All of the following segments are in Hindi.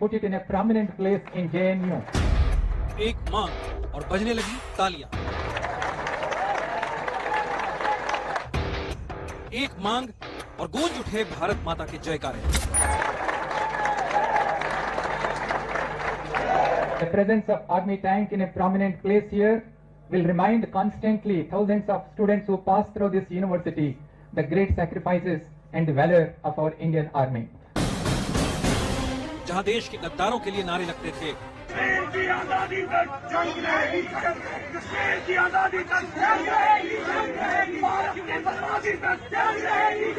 put it in a prominent place in JNU. एक मांग और बजने लगी तालियां। एक मांग और गूंज उठे भारत माता के जयकारे। The presence of army tank in a prominent place here will remind constantly thousands of students who pass through this university the great sacrifices and valor of our Indian army. जहां देश के गद्दारों के लिए नारे लगते थे, कश्मीर की आजादी तक जंग रहेगी, कश्मीर की आजादी तक जंग रहेगी, भारत की बर्बादी तक जंग रहेगी,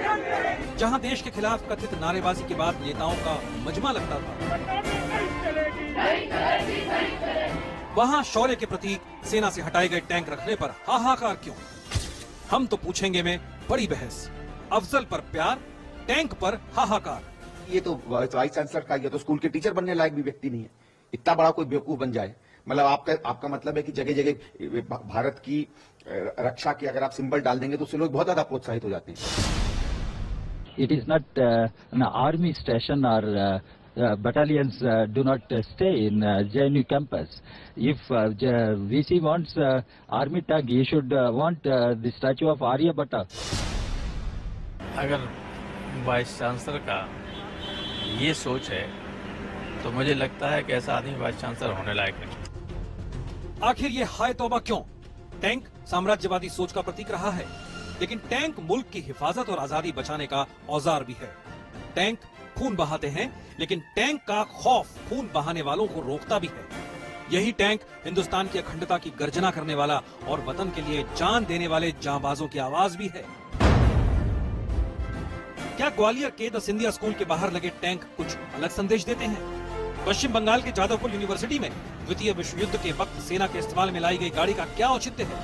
जहां देश के खिलाफ कथित नारेबाजी के बाद नेताओं का मजमा लगता था, वहां शौर्य के प्रतीक सेना से हटाए गए टैंक रखने पर हाहाकार क्यों? हम तो पूछेंगे में बड़ी बहस। अफजल पर प्यार, टैंक पर हाहाकार। ये तो वाइस चांसलर का, ये तो स्कूल के टीचर बनने लायक भी व्यक्ति नहीं है। इतना बड़ा कोई बेवकूफ बन जाए। मतलब आपका मतलब है कि जगह जगह भारत की रक्षा की अगर आप सिंबल डाल देंगे तो उससे लोग बहुत ज्यादा प्रोत्साहित हो जाते हैं। It is not an army station or battalions do not stay in JNU campus. If VC wants army tank, he should want the statue of Aryabhatta. अगर वाइस चांसलर का ये सोच है तो मुझे लगता है कि ऐसा आदमी वाइस चांसलर होने लायक नहीं। आखिर ये हाय तौबा क्यों? टैंक साम्राज्यवादी सोच का प्रतीक रहा है, लेकिन टैंक मुल्क की हिफाजत और आजादी बचाने का औजार भी है। टैंक खून बहाते हैं, लेकिन टैंक का खौफ खून बहाने वालों को रोकता भी है। यही टैंक हिंदुस्तान की अखंडता की गर्जना करने वाला और वतन के लिए जान देने वाले जांबाजों की आवाज भी है। क्या ग्वालियर के द सिंधिया स्कूल के बाहर लगे टैंक कुछ अलग संदेश देते हैं? पश्चिम बंगाल के जादवपुर यूनिवर्सिटी में द्वितीय विश्व युद्ध के वक्त सेना के इस्तेमाल में लाई गई गाड़ी का क्या औचित्य है?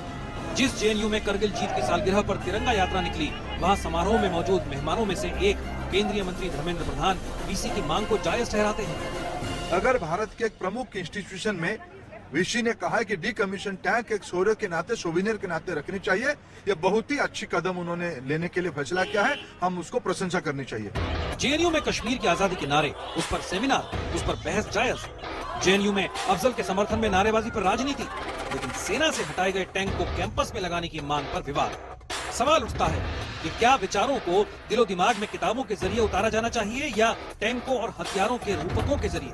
जिस जेएनयू में करगिल जीत की सालगिरह पर तिरंगा यात्रा निकली, वहां समारोह में मौजूद मेहमानों में से एक केंद्रीय मंत्री धर्मेंद्र प्रधान वीसी की मांग को जायज ठहराते हैं। अगर भारत के एक प्रमुख इंस्टीट्यूशन में वीसी ने कहा है कि डीकमीशन टैंक एक शौर्य के नाते, सोविनियर के नाते रखनी चाहिए, यह बहुत ही अच्छी कदम उन्होंने लेने के लिए फैसला किया है। हम उसको प्रशंसा करनी चाहिए। जेएनयू में कश्मीर की आजादी के नारे, उस पर सेमिनार, उस पर बहस जायज। जेएनयू में अफजल के समर्थन में नारेबाजी पर राजनीति, लेकिन सेना से हटाए गए टैंक को कैंपस में लगाने की मांग पर विवाद। सवाल उठता है कि क्या विचारों को दिलो दिमाग में किताबों के जरिए उतारा जाना चाहिए या टैंकों और हथियारों के रूपकों के जरिए?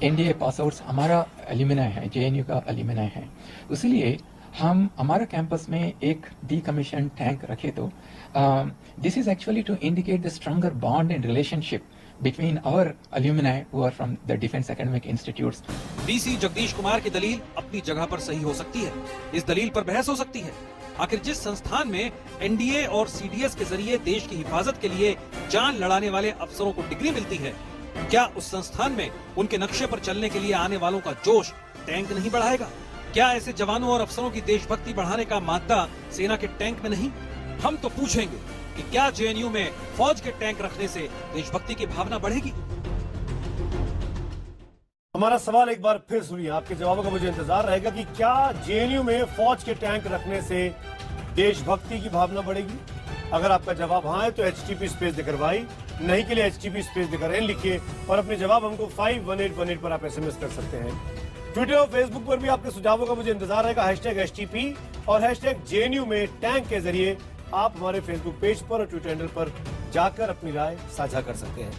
एनडीए पास आउट्स हमारा एल्यूमिनाई है, जेएनयू का एल्यूमिनाई है, इसलिए हम हमारा कैंपस में एक डीकमीशन टैंक रखे तो this is actually to indicate the stronger bond and relationship between our alumni who are from the defense academic institutes. DC Jagdish Kumar की दलील अपनी जगह पर सही हो सकती है। इस दलील पर बहस हो सकती है। आखिर जिस संस्थान में एनडीए और सीडीएस के जरिए देश की हिफाजत के लिए जान लड़ाने वाले अफसरों को डिग्री मिलती है, क्या उस संस्थान में उनके नक्शे पर चलने के लिए आने वालों का जोश टैंक नहीं बढ़ाएगा? क्या ऐसे जवानों और अफसरों की देशभक्ति बढ़ाने का मादा सेना के टैंक में नहीं? हम तो पूछेंगे कि क्या जेएनयू में फौज के टैंक रखने से देशभक्ति की भावना बढ़ेगी? हमारा सवाल एक बार फिर सुनिए, आपके जवाबों का मुझे इंतजार रहेगा कि क्या जेएनयू में फौज के टैंक रखने से देशभक्ति की भावना बढ़ेगी? अगर आपका जवाब हाँ है तो HTP स्पेस देकर वाई, नहीं के लिए HTP स्पेस देकर N लिखिए और अपने जवाब हमको 51818 पर आप SMS कर सकते हैं। ट्विटर और फेसबुक पर भी आपके सुझावों का मुझे इंतजार रहेगा, #HTP और #JNU में टैंक के जरिए आप हमारे फेसबुक पेज पर और ट्विटर हैंडल पर जाकर अपनी राय साझा कर सकते हैं।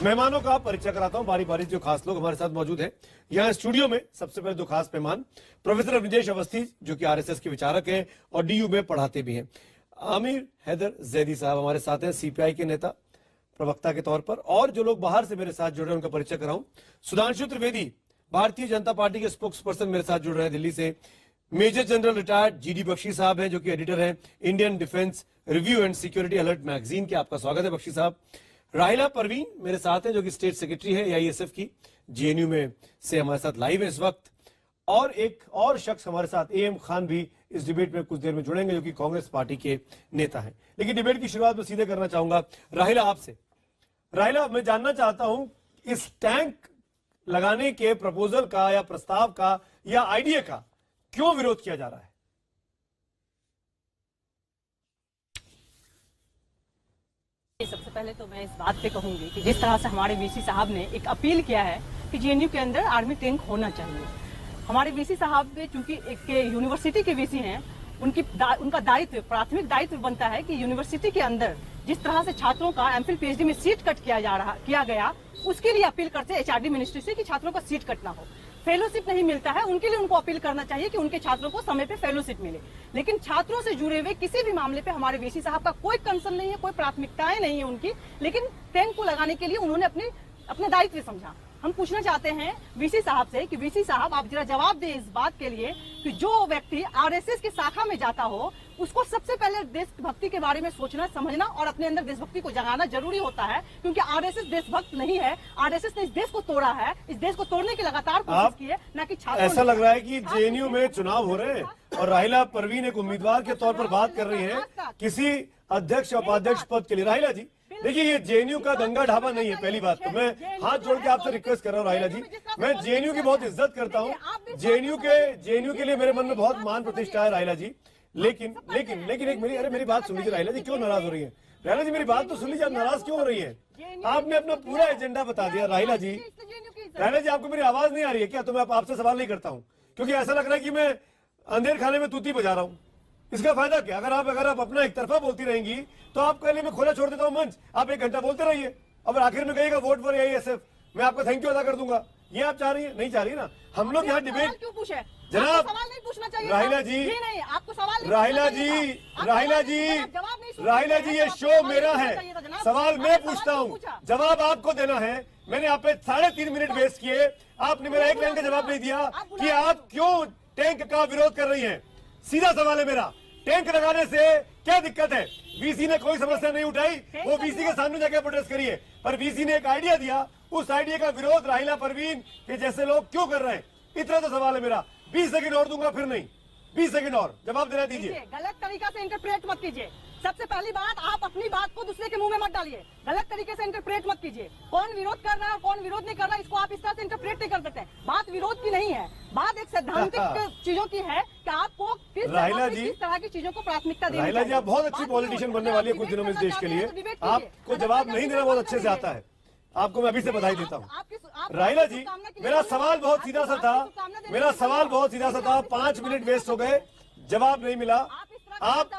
मेहमानों का परिचय कराता हूं बारी बारी, जो खास लोग हमारे साथ मौजूद हैं यहाँ स्टूडियो में। सबसे पहले दो खास मेहमान, प्रोफेसर अवनिदेश अवस्थी जो कि RSS के विचारक हैं और DU में पढ़ाते भी हैं। आमिर हैदर जैदी साहब हमारे साथ हैं, CPI के नेता प्रवक्ता के तौर पर। और जो लोग बाहर से मेरे साथ जुड़ रहे हैं उनका परिचय कराऊं, सुधांशु त्रिवेदी भारतीय जनता पार्टी के स्पोक्स पर्सन मेरे साथ जुड़ रहे हैं दिल्ली से। Major general retired GD Bakshi साहब हैं जो कि एडिटर हैं Indian defence review and security alert magazine के। आपका स्वागत है बख्शी साहब। राहिला परवीन मेरे साथ हैं जो कि स्टेट सेक्रेटरी है AISF की, जेएनयू में से हमारे साथ लाइव है इस वक्त। और एक और शख्स हमारे साथ AM खान भी इस डिबेट में कुछ देर में जुड़ेंगे जो कि कांग्रेस पार्टी के नेता हैं। लेकिन डिबेट की शुरुआत में सीधे करना चाहूंगा राहिला आपसे। राहिला, मैं जानना चाहता हूं इस टैंक लगाने के प्रपोजल का या प्रस्ताव का या आइडिया का क्यों विरोध किया जा रहा है? सबसे पहले तो मैं इस बात पे कहूंगी कि जिस तरह से हमारे वीसी साहब ने एक अपील किया है कि जेएनयू के अंदर आर्मी टैंक होना चाहिए। हमारे वीसी साहब चूंकि एक यूनिवर्सिटी के वीसी हैं, उनका दायित्व, प्राथमिक दायित्व बनता है कि यूनिवर्सिटी के अंदर जिस तरह से छात्रों का एमफिल पीएचडी में सीट कट किया गया, उसके लिए अपील करते हैं एचआरडी मिनिस्ट्री से कि छात्रों का सीट कट ना हो। फेलोशिप नहीं मिलता है, उनके लिए उनको अपील करना चाहिए कि उनके छात्रों को समय पे फेलोशिप मिले। लेकिन छात्रों से जुड़े हुए किसी भी मामले पे हमारे वीसी साहब का कोई कंसर्न नहीं है, कोई प्राथमिकताएं नहीं है उनकी, लेकिन टैंक को लगाने के लिए उन्होंने अपने दायित्व समझा। हम पूछना चाहते हैं वीसी साहब से कि वीसी साहब आप जरा जवाब दें इस बात के लिए कि जो व्यक्ति आरएसएस की शाखा में जाता हो, उसको सबसे पहले देशभक्ति के बारे में सोचना, समझना और अपने अंदर देशभक्ति को जगाना जरूरी होता है, क्योंकि आरएसएस देशभक्त नहीं है। आरएसएस ने इस देश को तोड़ा है, इस देश को तोड़ने की लगातार कोशिश की है, न कि छात्रों। ऐसा लग रहा है कि जेएनयू में चुनाव हो रहे हैं और राहिला परवीन एक उम्मीदवार के तौर पर बात कर रही है किसी अध्यक्ष उपाध्यक्ष पद के लिए। राहिला जी देखिए, ये जेएनयू का गंगा ढाबा नहीं है। पहली बात तो मैं हाथ जोड़ के आपसे रिक्वेस्ट कर रहा हूँ राहिला जी, मैं जेएनयू की बहुत इज्जत करता हूँ, जेएनयू के लिए मेरे मन में बहुत मान प्रतिष्ठा है राहिला जी। लेकिन एक मेरी बात सुन लीजिए राहिला जी, क्यों नाराज हो रही है? राहिला जी मेरी बात तो सुन लीजिए, आप नाराज क्यों हो रही है? आपने अपना पूरा एजेंडा बता दिया राहिला जी। राहिला जी आपको मेरी आवाज नहीं आ रही है क्या? तो मैं आपसे सवाल नहीं करता हूँ, क्योंकि ऐसा लग रहा है कि मैं अंधेर खाने में तूती बजा रहा हूँ। इसका फायदा क्या? अगर आप अपना एक तरफा बोलती रहेंगी तो आपके लिए मैं खुला छोड़ देता हूँ मंच, आप 1 घंटा बोलते रहिए और आखिर में कहिएगा वोट फॉर एआईएसएफ, मैं आपका थैंक यू अदा कर दूंगा। ये आप चाह रही है? नहीं चाह रही ना। हम लोग यहाँ डिबेट क्यों पूछे? जनाब सवाल नहीं पूछना चाहिए राहिला जी, नहीं आपको सवाल राहिला जी ये शो मेरा है, सवाल मैं पूछता हूँ, जवाब आपको देना है। मैंने आप पे 3.5 मिनट वेस्ट किए, आपने मेरा एक लाइन का जवाब नहीं दिया कि आप क्यों टैंक का विरोध कर रही हैं। सीधा सवाल है मेरा, टैंक लगाने से क्या दिक्कत है? वीसी ने कोई समस्या नहीं उठाई, वो वीसी के सामने जाकर प्रोटेस्ट करिए, पर वीसी ने एक आइडिया दिया, उस आइडिया का विरोध राहिला परवीन के जैसे लोग क्यों कर रहे हैं? इतना तो सवाल है मेरा। 20 सेकंड और दूंगा, फिर नहीं, 20 सेकंड और जवाब देना दीजिए। गलत तरीका से इंटरप्रेट मत कीजिए। सबसे पहली बात, आप अपनी बात को दूसरे के मुंह में मत डालिए, गलत तरीके से इंटरप्रेट मत कीजिए। कौन विरोध कर रहा है और कौन विरोध नहीं कर रहा है, इसको आप इस तरह से इंटरप्रेट नहीं कर सकते। बात विरोध की नहीं है, बात एक सैद्धांतिक चीजों की है कि आपको किस तरह की चीजों को प्राथमिकता देनी चाहिए। राहिला जी आप बहुत अच्छी पॉलिटिशियन बनने वाली है कुछ दिनों में इस देश के लिए, आपको जवाब नहीं देना बहुत अच्छे से आता है, आपको मैं अभी से बधाई देता हूँ। राहिला जी मेरा सवाल बहुत सीधा सा था, 5 मिनट वेस्ट हो गए, जवाब नहीं मिला। आप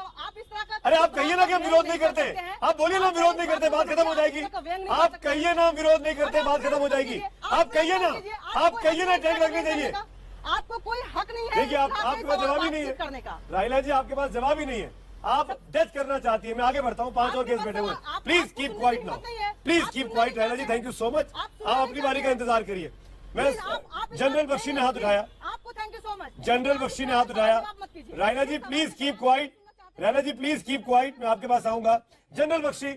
अरे आप कहिए ना कि हम विरोध नहीं करते, आप बोलिए ना विरोध नहीं करते, बात खत्म हो जाएगी। आप कहिए ना विरोध नहीं करते, बात खत्म हो जाएगी। आप कहिए ना टैंक लगने चाहिए। आपको कोई हक नहीं है। देखिए आपके पास जवाब ही नहीं है राहिला जी, आपके पास जवाब ही नहीं है। आप डेथ करना चाहती है। मैं आगे बढ़ता हूँ, 5 और केस बैठे हुए। Please keep quiet now, please keep quiet. राहिला जी थैंक यू सो मच, आप अपनी बारी का इंतजार करिए। मैं जनरल बख्शी ने हाथ उठाया, आपको thank you so much. General Bakshi ने हाथ उठाया। राहिला जी प्लीज कीप क्वाइट, राहिला जी प्लीज कीप क्वाइट, मैं आपके पास आऊंगा। जनरल बख्शी,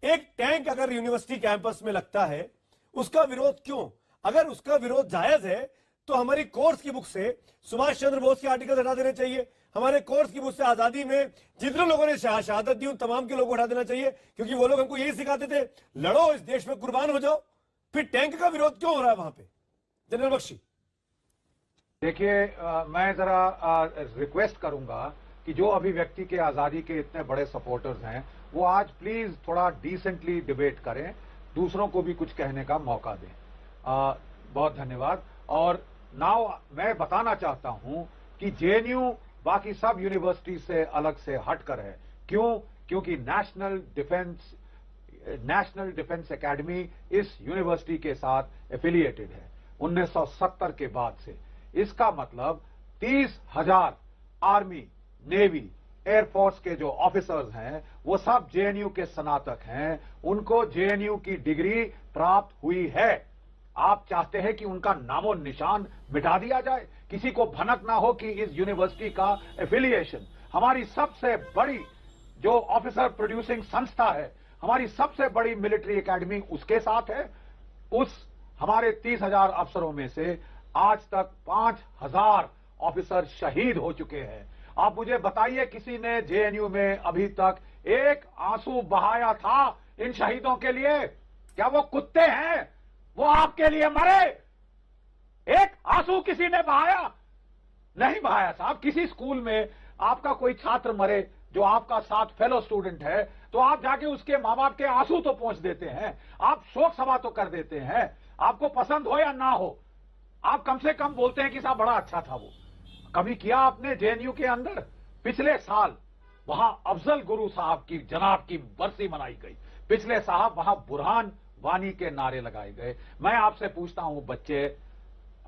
एक टैंक अगर यूनिवर्सिटी कैंपस में लगता है, उसका विरोध क्यों? अगर उसका विरोध जायज है तो हमारी कोर्स की बुक से सुभाष चंद्र बोस के आर्टिकल हटा देने चाहिए। हमारे कोर्स की बुक से आजादी में जितने लोगों ने शहादत दी उन तमाम के लोगों को हटा देना चाहिए, क्योंकि वो लोग हमको यही सिखाते थे, लड़ो इस देश में, कुर्बान हो जाओ। फिर टैंक का विरोध क्यों हो रहा है वहां पे? जनरल बख्शी देखिए, मैं जरा रिक्वेस्ट करूंगा कि जो अभिव्यक्ति के आजादी के इतने बड़े सपोर्टर्स हैं, वो आज प्लीज थोड़ा डिसेंटली डिबेट करें, दूसरों को भी कुछ कहने का मौका दें। बहुत धन्यवाद। और नाउ मैं बताना चाहता हूं कि जेएनयू बाकी सब यूनिवर्सिटी से अलग से हटकर है। क्यों? क्योंकि नेशनल डिफेंस एकेडमी इस यूनिवर्सिटी के साथ एफिलिएटेड है 1970 के बाद से। इसका मतलब 30,000 आर्मी, नेवी, एयरफोर्स के जो ऑफिसर्स हैं वो सब जेएनयू के स्नातक हैं, उनको जेएनयू की डिग्री प्राप्त हुई है। आप चाहते हैं कि उनका नामो निशान मिटा दिया जाए, किसी को भनक ना हो कि इस यूनिवर्सिटी का एफिलिएशन हमारी सबसे बड़ी जो ऑफिसर प्रोड्यूसिंग संस्था है, हमारी सबसे बड़ी मिलिट्री एकेडमी उसके साथ है। उस हमारे 30,000 अफसरों में से आज तक 5,000 ऑफिसर शहीद हो चुके हैं। आप मुझे बताइए, किसी ने जेएनयू में अभी तक एक आंसू बहाया था इन शहीदों के लिए? क्या वो कुत्ते हैं? वो आपके लिए मरे? एक आंसू किसी ने बहाया? नहीं बहाया साहब। किसी स्कूल में आपका कोई छात्र मरे जो आपका साथ फेलो स्टूडेंट है, तो आप जाके उसके मां बाप के आंसू तो पहुंच देते हैं, आप शोक सभा तो कर देते हैं। आपको पसंद हो या ना हो, आप कम से कम बोलते हैं कि साहब बड़ा अच्छा था वो। कभी किया आपने जेएनयू के अंदर? पिछले साल वहां अफजल गुरु साहब की जनाब की बरसी मनाई गई, पिछले साहब वहां बुरहान वानी के नारे लगाए गए। मैं आपसे पूछता हूं, बच्चे,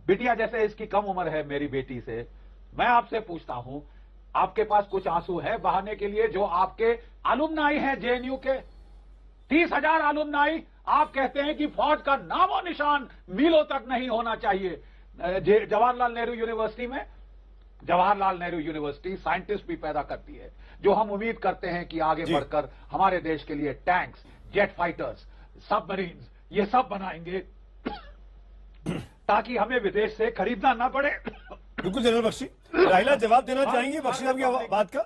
बिटिया जैसे इसकी कम उम्र है मेरी बेटी से, मैं आपसे पूछता हूं, आपके पास कुछ आंसू है बहाने के लिए? जो आपके अलुमनाई हैं जेएनयू के 30,000 अलुमनाई, आप कहते हैं कि फौज का नामो निशान मीलों तक नहीं होना चाहिए। जवाहरलाल नेहरू यूनिवर्सिटी में, जवाहरलाल नेहरू यूनिवर्सिटी साइंटिस्ट भी पैदा करती है, जो हम उम्मीद करते हैं कि आगे बढ़कर हमारे देश के लिए टैंक्स, जेट फाइटर्स, सबमरीन्स, ये सब बनाएंगे ताकि हमें विदेश से खरीदना ना पड़े। बिल्कुल जनरल बख्शी, राहिला जवाब देना चाहेंगे बख्शी साहब की बात का?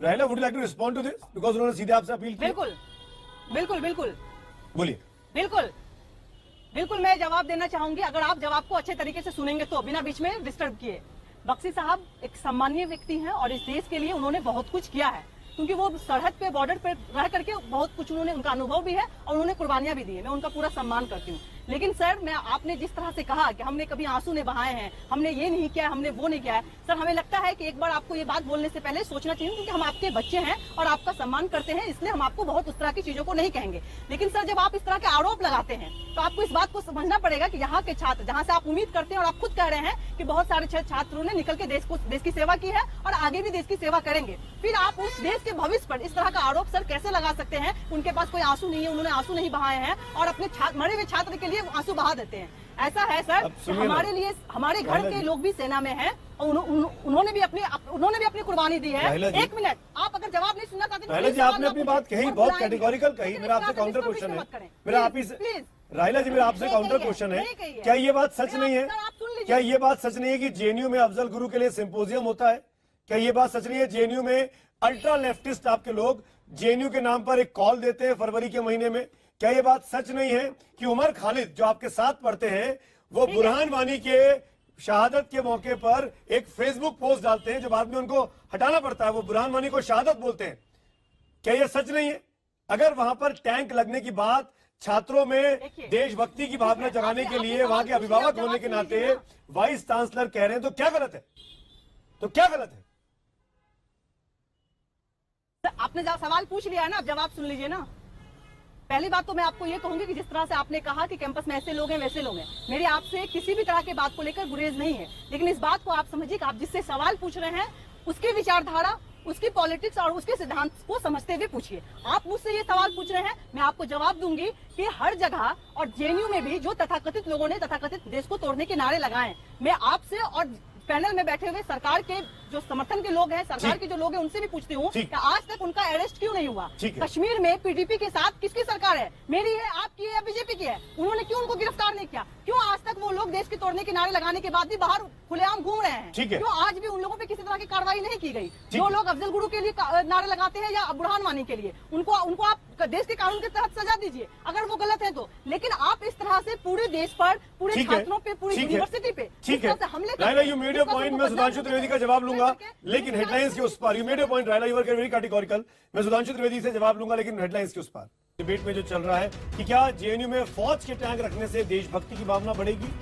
Rahila, would you like to respond to this, because उन्होंने सीधे आपसे अपील की। बिल्कुल बिल्कुल बिल्कुल बोलिए। बिल्कुल बिल्कुल मैं जवाब देना चाहूंगी, अगर आप जवाब को अच्छे तरीके से सुनेंगे तो, बिना बीच में डिस्टर्ब किए। बख्शी साहब एक सम्मानीय व्यक्ति हैं और इस देश के लिए उन्होंने बहुत कुछ किया है, क्योंकि वो सरहद पे, बॉर्डर पे रह करके बहुत कुछ उन्होंने, उनका अनुभव भी है और उन्होंने कुर्बानियां भी दी है। मैं उनका पूरा सम्मान करती हूँ। लेकिन सर, मैं आपने जिस तरह से कहा कि हमने कभी आंसू नहीं बहाए हैं, हमने ये नहीं किया, हमने वो नहीं किया है, सर हमें लगता है कि एक बार आपको ये बात बोलने से पहले सोचना चाहिए, क्योंकि हम आपके बच्चे हैं और आपका सम्मान करते हैं, इसलिए हम आपको बहुत उस तरह की चीजों को नहीं कहेंगे। लेकिन सर, जब आप इस तरह के आरोप लगाते हैं तो आपको इस बात को समझना पड़ेगा कि यहाँ के छात्र, जहाँ से आप उम्मीद करते हैं और आप खुद कह रहे हैं कि बहुत सारे छात्रों ने निकल के देश की सेवा की है और आगे भी देश की सेवा करेंगे, फिर आप उस देश के भविष्य पर इस तरह का आरोप सर कैसे लगा सकते हैं? उनके पास कोई आंसू नहीं है, उन्होंने आंसू नहीं बहाए हैं और अपने मरे हुए छात्र के लिए आंसू बहा देते हैं। ऐसा है सर, हमारे लिए, हमारे घर के लोग भी सेना में हैं और उन्होंने भी अपनी कुर्बानी दी है। एक मिनट, आप अगर जवाब नहीं सुनना चाहते, राहिला जी आपने अपनी बात कही, बहुत कैटेगोरिकल कही। मेरा आपसे काउंटर क्वेश्चन है, मेरा आप ही राहिला जी, मेरा आपसे काउंटर क्वेश्चन है, क्या ये बात सच नहीं है? क्या ये बात सच नहीं है कि जेएनयू में अफजल गुरु के लिए सिंपोजियम होता है? क्या ये बात सच नहीं है जेएनयू में अल्ट्रा लेफ्टिस्ट आपके लोग जेएनयू के नाम पर एक कॉल देते हैं फरवरी के महीने में? क्या ये बात सच नहीं है कि उमर खालिद जो आपके साथ पढ़ते हैं, वो बुरहान वानी के शहादत के मौके पर एक फेसबुक पोस्ट डालते हैं, जो बाद में उनको हटाना पड़ता है, वो बुरहान वानी को शहादत बोलते हैं? क्या ये सच नहीं है? अगर वहां पर टैंक लगने की बात छात्रों में देशभक्ति की भावना जगाने के लिए वहां के अभिभावक होने के नाते वाइस चांसलर कह रहे हैं, तो क्या गलत है? तो क्या गलत है? आपने सवाल पूछ लिया है ना, अब जवाब सुन लीजिए ना। पहली बात तो मैं आपको ये कहूंगी कि जिस तरह से आपने कहा कि कैंपस में ऐसे लोग हैं वैसे लोग हैं, मेरी आपसे किसी भी तरह की बात को लेकर गुरेज नहीं है, लेकिन इस बात को आप समझिए कि आप जिससे सवाल पूछ रहे हैं उसकी विचारधारा, उसकी पॉलिटिक्स और उसके सिद्धांत को समझते हुए पूछिए। आप मुझसे ये सवाल पूछ रहे हैं, मैं आपको जवाब दूंगी कि हर जगह और जेएनयू में भी जो तथाकथित लोगों ने तथाकथित देश को तोड़ने के नारे लगाए, मैं आपसे और पैनल में बैठे हुए सरकार के जो समर्थन के लोग हैं, सरकार के जो लोग हैं, उनसे भी पूछती हूँ कि आज तक उनका अरेस्ट क्यों नहीं हुआ? कश्मीर में पीडीपी के साथ किसकी सरकार है? मेरी है, आपकी है या बीजेपी की है? उन्होंने क्यों उनको गिरफ्तार नहीं किया? क्यों आज तक वो लोग देश के तोड़ने के नारे लगाने के बाद भी बाहर खुलेआम घूम रहे हैं? क्यों आज भी उन लोगों पे किसी तरह की कार्रवाई नहीं की गई? जो लोग अफजल गुरु के लिए नारे लगाते हैं या बुरहान वानी के लिए, उनको आप देश के कानून के तहत सजा दीजिए अगर वो गलत है तो। लेकिन आप इस तरह से पूरे देश पर, पूरे छात्रों पे, पूरी यूनिवर्सिटी पे हमले यू मेड योर पॉइंट, मैं सुधांशु त्रिवेदी का जवाब लूंगा, लेकिन हेडलाइंस के उस पार। यू मेड योर पॉइंट राहिला, यू आर वेरी कैटेगोरिकल। मैं सुधांशु त्रिवेदी से जवाब लूंगा, लेकिन हेडलाइंस के उस पार। डिबेट में जो चल रहा है कि क्या जेएनयू में फौज के टैंक रखने से देशभक्ति की भावना बढ़ेगी?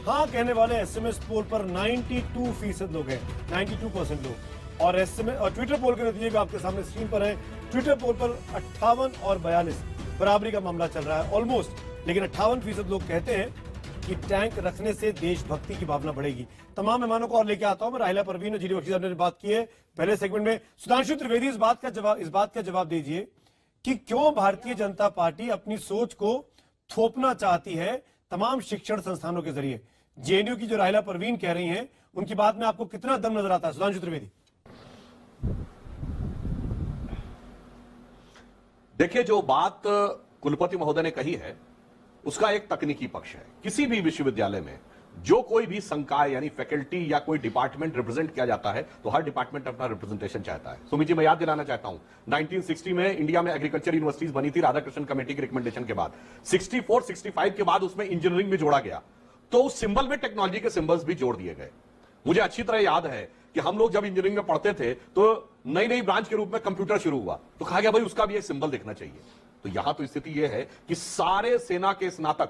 हाँ कहने वाले एसएमएस पोल पर 92% लोग हैं, 92% लोग। और एसएमएस और ट्विटर पोल के नतीजे भी आपके सामने स्क्रीन पर है। ट्विटर पोल पर 58 और 42 बराबरी का मामला चल रहा है ऑलमोस्ट, लेकिन 58% लोग कहते हैं कि टैंक रखने से देशभक्ति की भावना बढ़ेगी। तमाम मेहमानों को और लेके आता हूं मैं। राहिला परवीन और जीडी बख्शी साहब ने बात की है पहले सेगमेंट में। सुधांशु त्रिवेदी इस बात का जवाब दीजिए कि क्यों भारतीय जनता पार्टी अपनी सोच को थोपना चाहती है तमाम शिक्षण संस्थानों के जरिए। जेएनयू की जो राहिला परवीन कह रही हैं, उनकी बात में आपको कितना दम नजर आता है? सुधांशु त्रिवेदी। देखिए, जो बात कुलपति महोदय ने कही है उसका एक तकनीकी पक्ष है। किसी भी विश्वविद्यालय में जो कोई भी संकाय यानी फैकल्टी या कोई डिपार्टमेंट रिप्रेजेंट किया जाता है तो हर डिपार्टमेंट अपना रिप्रेजेंटेशन चाहता है। सुमित जी, मैं याद दिलाना चाहता हूं 1960 में इंडिया में एग्रीकल्चर यूनिवर्सिटीज बनी थी राधाकृष्णन कमेटी के रिकमेंडेशन के बाद। 64-65 के बाद उसमें इंजीनियरिंग भी जोड़ा गया, तो उस सिंबल में टेक्नोलॉजी के सिंबल्स भी जोड़ दिए गए। मुझे अच्छी तरह याद है कि हम लोग जब इंजीनियरिंग में पढ़ते थे तो नई नई ब्रांच के रूप में कंप्यूटर शुरू हुआ, तो कहा गया भाई उसका भी एक सिंबल दिखना चाहिए। तो यहां तो स्थिति यह है कि सारे सेना के स्नातक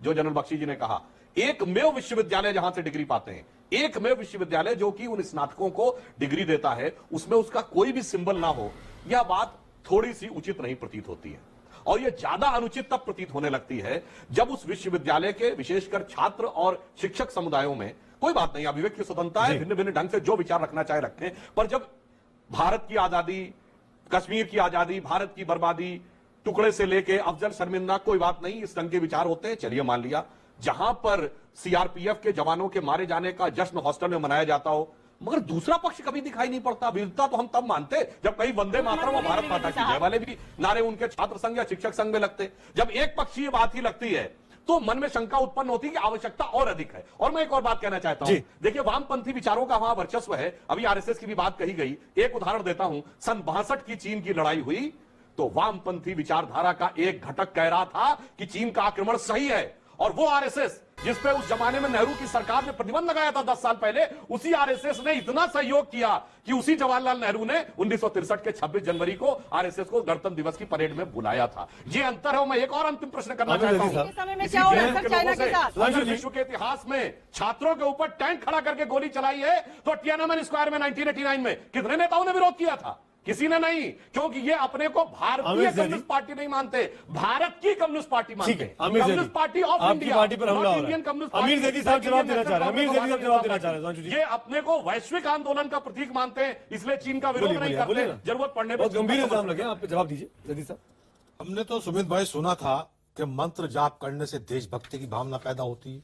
जो जनरल बख्शी जी ने कहा, एकमेव विश्वविद्यालय जहां से डिग्री पाते हैं, एकमेव विश्वविद्यालय जो कि उन स्नातकों को डिग्री देता है, उसमें उसका कोई भी सिंबल ना हो, यह बात थोड़ी सी उचित नहीं प्रतीत होती है। और यह ज्यादा अनुचित तब प्रतीत होने लगती है जब उस विश्वविद्यालय के विशेषकर छात्र और शिक्षक समुदायों में, कोई बात नहीं, अभिव्यक्ति की स्वतंत्रता है, भिन्न भिन्न ढंग से जो विचार रखना चाहे रखें, पर जब भारत की आजादी, कश्मीर की आजादी, भारत की बर्बादी, टुकड़े से लेके अफजल शर्मिंदा, कोई बात नहीं, इस ढंग के विचार होते हैं, चलिए मान लिया। जहां पर सीआरपीएफ के जवानों के मारे जाने का जश्न हॉस्टल में मनाया जाता हो, मगर दूसरा पक्ष कभी दिखाई नहीं पड़ता। वीरता तो हम तब मानते जब कहीं वंदे मातरम और भारत माता की जय वाले भी नारे उनके छात्र संघ या शिक्षक संघ में लगते। जब एक पक्षीय बात ही लगती है तो मन में शंका उत्पन्न होती है कि आवश्यकता और अधिक है। और मैं एक और बात कहना चाहता हूं, देखिए वामपंथी विचारों का वहां वर्चस्व है। अभी आरएसएस की भी बात कही गई, एक उदाहरण देता हूं। सन 62 की चीन की लड़ाई हुई तो वामपंथी विचारधारा का एक घटक कह रहा था कि चीन का आक्रमण सही है, और वो आरएसएस जिस पे उस जमाने में नेहरू की सरकार ने प्रतिबंध लगाया था 10 साल पहले, उसी आरएसएस ने इतना सहयोग किया कि उसी जवाहरलाल नेहरू ने 1963 के 26 जनवरी को आरएसएस को गणतंत्र दिवस की परेड में बुलाया था। ये अंतर है। मैं एक और अंतिम प्रश्न करना चाहता हूं, विश्व के इतिहास में छात्रों के ऊपर टैंक खड़ा करके गोली चलाई है तो तियाननमेन स्क्वायर में 1989 में कितने नेताओं ने विरोध किया था? किसी ने नहीं, क्योंकि ये अपने को भारतीय कम्युनिस्ट पार्टी नहीं मानते, भारत की कम्युनिस्ट पार्टी मानते हैं। Communist party of India, party पर हमला हो रहा है। कम्युनिस्ट अमीर ज़ैदी साहब जवाब देना चाह रहे हैं। अमीर ज़ैदी साहब जवाब देना चाह रहे हैं। ये अपने को वैश्विक आंदोलन का प्रतीक मानते हैं, इसलिए चीन का विरोध नहीं करते। जरूरत पड़ने पर गंभीर इल्जाम लगे, आप जवाब दीजिए ज़ैदी साहब। हमने तो सुमित भाई सुना था कि मंत्र जाप करने से देशभक्ति की भावना पैदा होती है,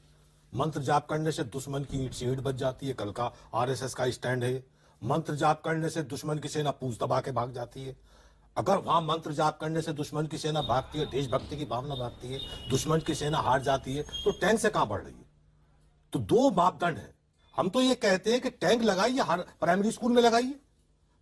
मंत्र जाप करने से दुश्मन की ईंट से ईंट बच जाती है। कल का आरएसएस का स्टैंड है, मंत्र जाप करने से दुश्मन की सेना पूंछ दबा के भाग जाती है। अगर वहां मंत्र जाप करने से दुश्मन की सेना भागती है, देशभक्ति की भावना भागती है, दुश्मन की सेना हार जाती है, तो टैंक से कहां बढ़ रही है? तो दो मापदंड है। हम तो ये कहते हैं कि टैंक लगाइए, हर प्राइमरी स्कूल में लगाइए।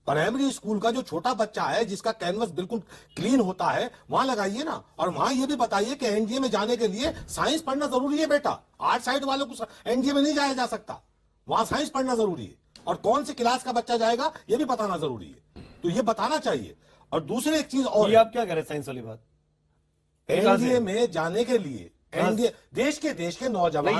प्राइमरी स्कूल का जो छोटा बच्चा है जिसका कैनवस बिल्कुल क्लीन होता है, वहां लगाइए ना। और वहां ये भी बताइए कि एनडीए में जाने के लिए साइंस पढ़ना जरूरी है बेटा। आर्ट साइड वालों को एनडीए में नहीं जाया जा सकता, वहां साइंस पढ़ना जरूरी है। और कौन सी क्लास का बच्चा जाएगा ये भी बताना जरूरी है, तो ये बताना चाहिए। और दूसरी एक चीज और, ये आप क्या करें साइंस वाली बात, एनडीए में जाने के लिए एनडीए देश के नौजवान,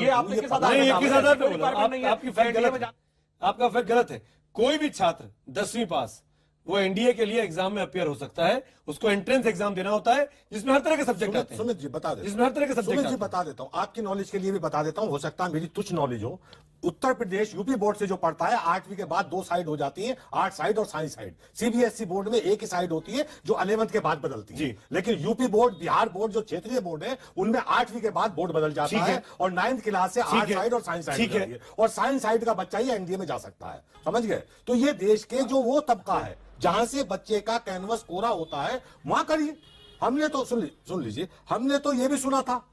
आपका फैक्ट गलत है। कोई भी छात्र 10वीं पास वो एनडीए के लिए एग्जाम में अपियर हो सकता है। उसको एंट्रेंस एग्जाम देना होता है जिसमें हर तरह के सब्जेक्ट आते हैं। सुमित जी बता दें, जिसमें हर तरह के सब्जेक्ट बता देता हूं, आपकी नॉलेज के लिए भी बता देता हूं, हो सकता है मेरी तुच्छ नॉलेज हो। उत्तर प्रदेश यूपी बोर्ड से जो पढ़ता है 8वीं के बाद 2 साइड हो जाती है, आर्ट साइड और साइंस साइड। सीबीएसई बोर्ड में एक ही साइड होती है जो 11th के बाद बदलती है। लेकिन यूपी बोर्ड, बिहार बोर्ड जो क्षेत्रीय बोर्ड है, उनमें 8वीं के बाद बोर्ड बदल जाता है और 9th क्लास से आर्ट साइड और साइंस साइड है, और साइंस साइड का बच्चा ही एनडीए में जा सकता है। समझ गए? तो ये देश के जो वो तबका है जहां से बच्चे का कैनवस कोरा होता है, वहां करिए। हमने तो सुन लीजिए, हमने तो ये भी सुना था,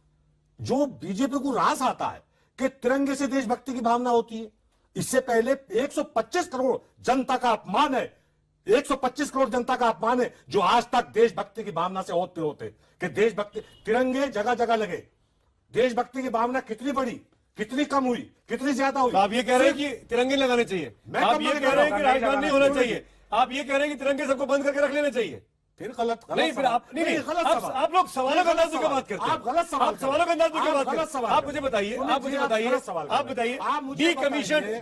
जो बीजेपी को रास आता है कि तिरंगे से देशभक्ति की भावना होती है। इससे पहले 125 करोड़ जनता का अपमान है, 125 करोड़ जनता का अपमान है जो आज तक देशभक्ति की भावना से ओत होते कि देशभक्ति, तिरंगे जगह जगह लगे। देशभक्ति की भावना कितनी बढ़ी, कितनी कम हुई, कितनी ज्यादा हुई? आप ये कह रहे हैं कि तिरंगे लगाने चाहिए, आप ये कह रहे हैं कि राजभवन नहीं होना चाहिए, आप ये कह रहे हैं कि तिरंगे सबको बंद करके रख लेना चाहिए। फिर गलत नहीं, फिर आप नहीं, आप लोग सवालों का अंदाज देकर बात करते हैं। आप गलत सवाल, आप सवालों का अंदाज देकर बात करते हैं। आप मुझे बताइए,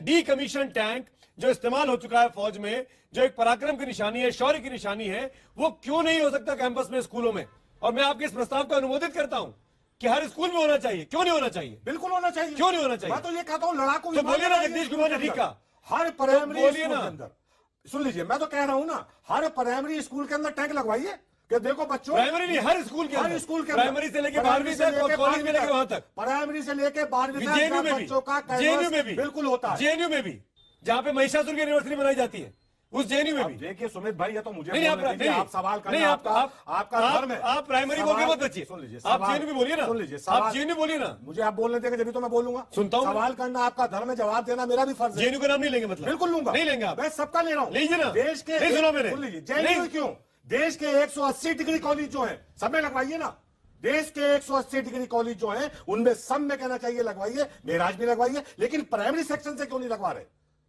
डीकमीशन टैंक जो इस्तेमाल हो चुका है फौज में, जो एक पराक्रम की निशानी है, शौर्य की निशानी है, वो क्यों नहीं हो सकता कैंपस में, स्कूलों में? और मैं आपके इस प्रस्ताव को अनुमोदित करता हूं कि हर स्कूल में होना चाहिए। क्यों नहीं होना चाहिए? बिल्कुल होना चाहिए। क्यों नहीं होना चाहिए? मैं तो ये कहता हूं लड़ाकू, तो बोलिए ना जगदीश कुमार ने ठीक कहा, हर प्राइमरी बोलिए स्कूल ना। के अंदर, सुन लीजिए, मैं तो कह रहा हूं ना, हर प्राइमरी स्कूल के अंदर टैंक लगवाइए कि देखो बच्चों, प्राइमरी नहीं, हर स्कूल के अंदर, प्राइमरी से लेकर 12वीं तक और कॉलेज में लेकर वहां तक, प्राइमरी से लेकर 12वीं तक जेएनयू में भी, बच्चों का जेएनयू में भी बिल्कुल होता है, जेएनयू में भी, जहां पे महिषासुर की यूनिवर्सिटी बनाई जाती है, उस जेएनयू में भी। देखिए सुमित भाई, ये तो मुझे नहीं, आप सवाल करें, आपका धर्म है, आप प्राइमरी बोल के मत बचिए, सुन लीजिए, आप जेएनयू भी बोलिए ना, सुन लीजिए, आप जेएनयू बोलिए ना, मुझे आप बोलने देंगे जब तो मैं बोलूंगा। सुनता हूं, सवाल करना आपका धर्म है, जवाब देना मेरा भी फर्ज है। जेएनयू का नाम नहीं लेंगे, मतलब बिल्कुल लूंगा, नहीं लेंगे आप, मैं सबका ले रहा हूँ, लीजिए ना, देश के, नहीं सुना मैंने, सुन लीजिए, जेएनयू क्यों, देश के 180 डिग्री कॉलेज जो है सब में लगवाइए ना, देश के 180 डिग्री कॉलेज जो है उनमें सब में कहना चाहिए लगवाइए, मेराज भी लगवाइए, लेकिन प्राइमरी सेक्शन से क्यों नहीं लगवा रहे?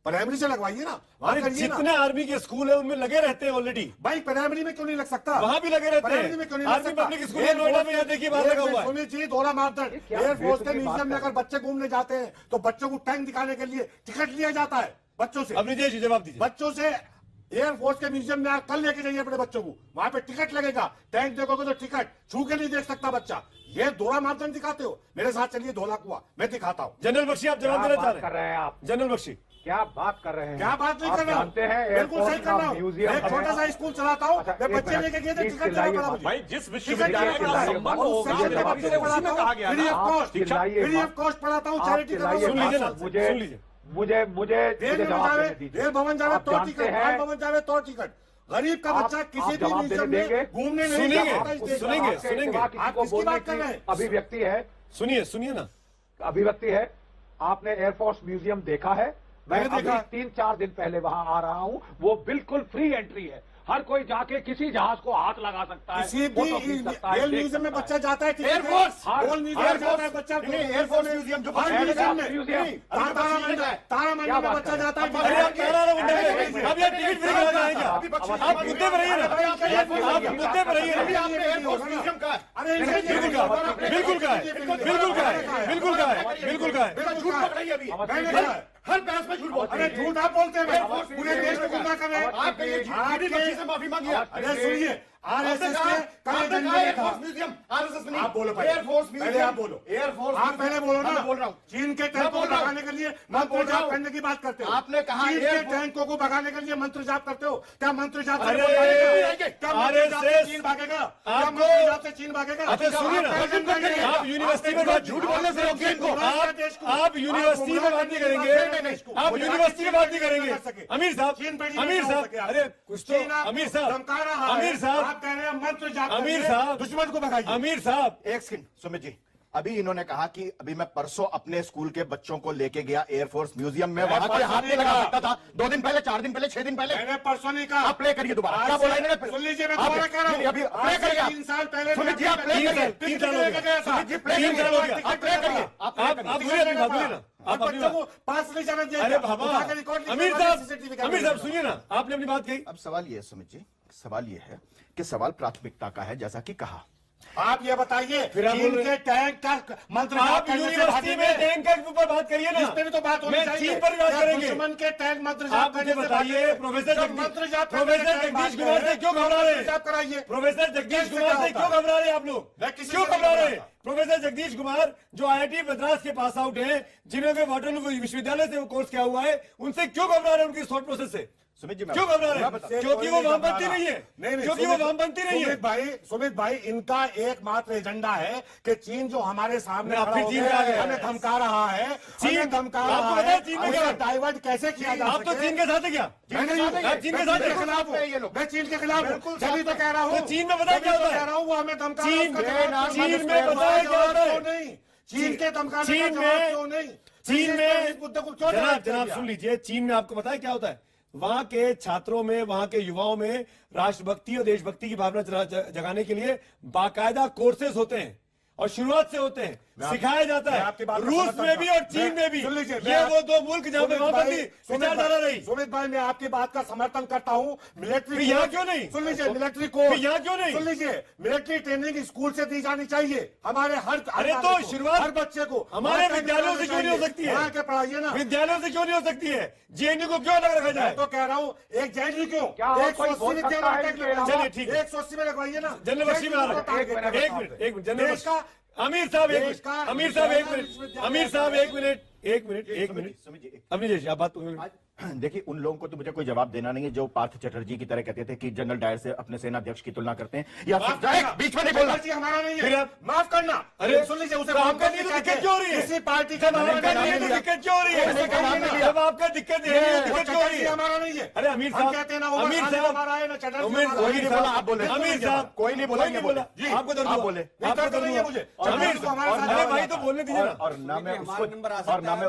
प्राइमरी से लगवाइए ना, वहां अरे करिए ना। जितने आर्मी के स्कूल है उनमें लगे रहते हैं ऑलरेडी। भाई प्राइमरी में क्यों नहीं लग सकता? वहां भी लगे रहते प्राइमरी हैं। में क्यों नहीं लग आर्मी सकता? पब्लिक स्कूल है नोएडा में, यहाँ देखिए बाहर लगा हुआ है। सुनिए जी, दोहरा मापदंड। एयरफोर्स के म्यूजियम में अगर बच्चे घूमने जाते हैं तो बच्चों को टैंक दिखाने के लिए टिकट लिया जाता है बच्चों से। अब जी जवाब दीजिए। बच्चों से एयरफोर्स के म्यूजियम में कल लेके जाइए अपने बच्चों को, वहां पे टिकट लगेगा, टैंक देखोगे तो टिकट छू के नहीं देख सकता बच्चा। ये दोहरा मापदंड दिखाते हो। मेरे साथ चलिए धोला कुआं, मैं दिखाता हूँ। जनरल बख्शी आप जवाब देना चाह कर रहे हैं आप? जनरल बख्शी क्या बात कर रहे हैं? क्या बात नहीं आप कर रहा हूँ? जानते हैं बिल्कुल सही कर रहा हूँ। म्यूजियम एक छोटा सा स्कूल चलाता हूँ, मैं बच्चे लेके गए थे, टिकट देना पड़ा मुझे। भाई जिस विश्वविद्यालय का संबंध होगा उसी में कहा गया फ्री ऑफ ना। कॉस्ट, फ्री ऑफ कॉस्ट पढ़ाता हूँ, चैरिटी का। मुझे रेल भवन जावे तो टिकट, माल भवन जावे तो टिकट। गरीब का बच्चा किसी भी म्यूजियम में घूमने नहीं जाता। सुनेंगे आप किसकी बात कर रहे हैं? अभिव्यक्ति है, सुनिए ना, अभिव्यक्ति है। आपने एयरफोर्स म्यूजियम देखा है? मैं देखा। 3-4 दिन पहले वहां आ रहा हूं। वो बिल्कुल फ्री एंट्री है, हर कोई जाके किसी जहाज को हाथ लगा सकता है, किसी फोटो खींच सकता है, भी रेल देख म्यूजियम में सकता बच्चा जाता है। एयरफोर्स म्यूजियम जाता है बच्चा, एयरफोर्स म्यूजियम जो तारामंडल में बच्चा जाता है। अरे आप अब यार टिकट फ्री करा जाए क्या? आप मुद्दे पर रहिए ना, आप मुद्दे पर रहिए। एयरफोर्स म्यूजियम का अरे बिल्कुल का है, बिल्कुल का है, बिल्कुल का है, बिल्कुल का है। झूठ पकड़ाइए अभी। हर बहस में झूठ बोलते अरे झूठ आप बोलते हैं, पूरे देश को गुमराह कर रहे हैं। आप कहिए से माफी मांगिए। अरे सुनिए, आरएसएस के म्यूजियम आरएसएस में आप बोलो एयरफोर्स पहले आप बोलो। एयरफोर्स आप पहले बोलो ना। बोल रहा हूँ चीन के टैंकों को भगाने के लिए मंत्र जाप करने की बात करते हो। आपने कहा चीन के टैंकों को भगाने के लिए मंत्र जाप करते हो। क्या मंत्र जाप से अरे, वोट भागेगा? क्या मंत्र जाप से RSS चीन भागेगा? क्या आपको- मंत्र जाप से चीन भागेगा? अच्छा सुनिए ना, आप यूनिवर्सिटी में बात झूठ बोलने से रोकिए इनको। आप यूनिवर्सिटी में बात नहीं करेंगे, आप यूनिवर्सिटी में बात नहीं करेंगे। अमीर साहब, अरे कुछ तो अमीर साहब, अमीर साहब, आप कह रहे हैं मंत्र जाप अमीर करके साहब, दुश्मन को भगाइए। अमीर साहब, एक सेकंड सुमित जी, अभी इन्होंने कहा कि अभी मैं परसों अपने स्कूल के बच्चों को लेके गया एयरफोर्स म्यूजियम में, वहां के हाथ नहीं लगा सकता था। 2 दिन पहले, 4 दिन पहले, 6 दिन पहले। मैंने परसों नहीं कहा। आप प्ले करिए दोबारा। क्या बोला इन्होंने? सुन लीजिए, मैं दोबारा कह रहा हूँ। अभी प्ले करिए आप। 3 साल पहले सुमित जी आप प्ले करिए। 3 साल हो गया। सुमित जी प्ले 3 साल हो गया। करिए। आप प्ले करिए। आप बोलिए अपनी बात, बोलिए ना। आप बच्चों को पास नहीं जाना दिया। अरे बाबा, अमीर साहब सुनिए ना, आपने अपनी बात कही। अब सवाल ये है सुमित जी, सवाल ये है कि सवाल प्राथमिकता का है, जैसा कि कहा। आप ये बताइए, फिर आप चीन बोल के टैंक का मंत्र आप जाप करने से यूनिवर्सिटी भागेंगे। में टैंक के ऊपर बात करिए ना। इस पे भी तो बात होनी मैं चाहिए। चीन पर बात क्या करेंगे। दुश्मन के टैंक मंत्र आप जाप मुझे करने से बताइए, भागेंगे? प्रोफेसर जब मंत्र जाप करने प्रोफेसर के टैंक जगदीश भाग कुमार से रहे क्यों घबरा रहे हैं? जाप कराइए। प्रोफेसर जगदीश कैसे कुमार से क्या क्यों होता है? घबरा रहे हैं आप लोग? मैं किसी क्यों से नहीं घबरा रहे हैं? घबराता। प्रोफेसर जगदीश कुमार जो आईआईटी मद्रास के पास आउट हैं, जिन्होंने वाटरलू विश्वविद्यालय से वो कोर्स किया हुआ है, उनसे क्यों घबरा रहे हैं उनकी थॉट प्रोसेस से? सुमित जी क्यों घबरा रहे हैं? क्योंकि वो वामपंथी नहीं है। क्योंकि वो वामपंथी नहीं है। सुमित भाई, इनका एकमात्र एजेंडा है कि चीन जो हमारे सामने आप खड़ा फिर हो चीन गया, में आ गए। हमें धमका रहा है, चीन धमका आपको रहा पता है है, चीन में क्या है? डाइवर्ट कैसे किया जा आप तो सके। चीन के साथ है क्या? मैं नहीं हूं। आप चीन के मैं साथ चीन के हैं? खिलाफ हूं। मैं चीन के खिलाफ हूं। तभी तो कह रहा हूं। तो चीन में बताया क्या होता है? कह रहा हूं, वो हमें धमका रहा है, चीन उसका जवाब चीन क्यों में बताया क्या होता है? क्यों नहीं? चीन के धमकाने का चीन जवाब में क्यों नहीं? चीन में इस मुद्दे को क्यों direct कर जनाब दिया? सुन लीजिए, चीन में आपको पता है क्या होता है? वहां के छात्रों में, वहां के युवाओं में राष्ट्रभक्ति और देशभक्ति की भावना जगाने के लिए बाकायदा कोर्सेज होते हैं और शुरुआत से होते हैं, सिखाया जाता है। रूस में भी और चीन में भी। ये वो 2 मुल्क जहां पे वामपंथी विचारधारा रही। सुमित भाई, मैं आपकी बात का समर्थन करता हूँ। मिलिट्री यहाँ क्यों नहीं? सुन लीजिए, मिलिट्री को यहाँ क्यों नहीं? सुन लीजिए, मिलिट्री ट्रेनिंग स्कूल से दी जानी चाहिए हमारे हर अरे तो शुरुआत हर बच्चे को हमारे विद्यालयों से क्यों नहीं हो सकती है? वहाँ के पढ़ाइए ना। विद्यालयों से क्यों नहीं हो सकती है? जेएनयू को क्यों अलग रखा मैं जाए? तो कह रहा हूँ, एक जेएनयू क्यों, क्या 180 विद्यालय, चलिए ठीक है, 180 में लगवाइए ना। जनरल बख्शी में आ रहा हूं। एक मिनट जनरल देश का अमीर साहब एक देश का मिनट, अमीर साहब एक मिनट, विश्वविद्यालय अमीर साहब एक मिनट, एक मिनट सुमित जी, अमीर जी आप बात तो देखिए, उन लोगों को तो मुझे कोई जवाब देना नहीं है जो पार्थ चटर्जी की तरह कहते थे कि जनरल डायर से अपने सेना अध्यक्ष की तुलना करते हैं। या बीच में नहीं बोलना। जी हमारा नहीं फिर है, आप माफ करना। अरे सुन लीजिए, उसे तो आपका नहीं तो दिक्कत क्यों हो रही है? किसी पार्टी जब आपका नहीं है तो दिक्कत क्यों हो रही है? जब आपका दिक्कत है दिक्कत क्यों हो रही है? हमारा नहीं है। अरे अमीर हम साहब, कहते हैं ना, अमीर साहब हमारा है ना, चटर्जी अमीर हमारा कोई है। नहीं बोला, आप बोले। अमीर साहब कोई नहीं बोला, कोई नहीं बोला। आपको दर्द आप हुआ? बोले। आपको दर्द नहीं है हुआ? मुझे। अमीर को हमारे साथ अरे भाई तो बोलने दीजिए ना। और ना मैं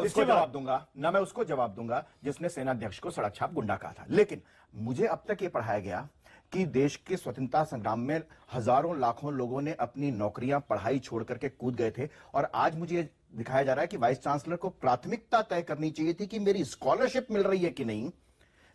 उसको जवाब दूंगा, ना मैं उसको जवाब दूंगा जिसने सेनाध्यक्ष को सड़क छाप गुंडा कहा था। लेकिन मुझे अब तक ये पढ़ाया गया कि देश के स्वतंत्रता संग्राम में हजारों लाखों लोगों ने अपनी नौकरियां, पढ़ाई छोड़ करके कूद गए थे, और आज मुझे दिखाया जा रहा है कि वाइस चांसलर को प्राथमिकता तय करनी चाहिए थी कि मेरी स्कॉलरशिप मिल रही है कि नहीं,